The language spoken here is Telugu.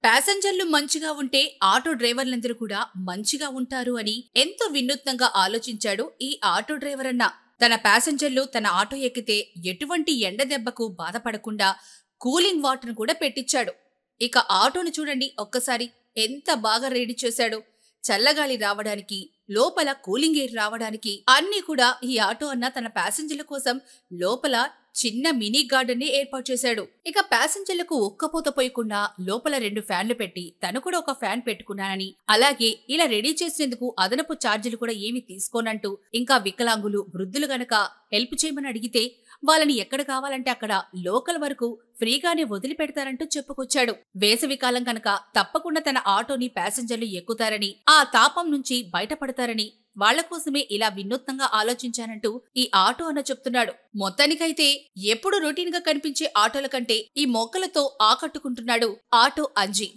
ప్యాసింజర్లు మంచిగా ఉంటే ఆటో డ్రైవర్లందరూ కూడా మంచిగా ఉంటారు అని ఎంతో వినూత్నంగా ఆలోచించాడు ఈ ఆటో డ్రైవర్ అన్న. తన ప్యాసింజర్లు తన ఆటో ఎక్కితే ఎటువంటి ఎండ దెబ్బకు బాధపడకుండా కూలింగ్ వాటర్ కూడా పెట్టించాడు. ఇక ఆటోను చూడండి ఒక్కసారి ఎంత బాగా రెడీ చేశాడు. చల్లగాలి రావడానికి, లోపల కూలింగ్ ఎయిర్ రావడానికి అన్నీ కూడా ఈ ఆటో అన్న తన ప్యాసింజర్ల కోసం లోపల చిన్న మినీ గార్డెన్ ని ఏర్పాటు చేశాడు. ఇక ప్యాసింజర్లకు ఒక్కపోత పోయకుండా లోపల 2 ఫ్యాన్లు పెట్టి తను కూడా ఒక ఫ్యాన్ పెట్టుకున్నానని, అలాగే ఇలా రెడీ చేసినందుకు అదనపు ఛార్జీలు కూడా ఏమి తీసుకోనంటూ, ఇంకా వికలాంగులు, వృద్ధులు గనక హెల్ప్ చేయమని అడిగితే వాళ్ళని ఎక్కడ కావాలంటే అక్కడ లోకల్ వరకు ఫ్రీగానే వదిలిపెడతారంటూ చెప్పుకొచ్చాడు. వేసవికాలం కనుక తప్పకుండా తన ఆటోని ప్యాసింజర్లు ఎక్కుతారని, ఆ తాపం నుంచి బయటపడతారని, వాళ్ల కోసమే ఇలా వినూత్నంగా ఆలోచించానంటూ ఈ ఆటో అన్న చెప్తున్నాడు. మొత్తానికైతే ఎప్పుడు రొటీన్ గా కనిపించే ఆటోల కంటే ఈ మొక్కలతో ఆకట్టుకుంటున్నాడు ఆటో అంజీ.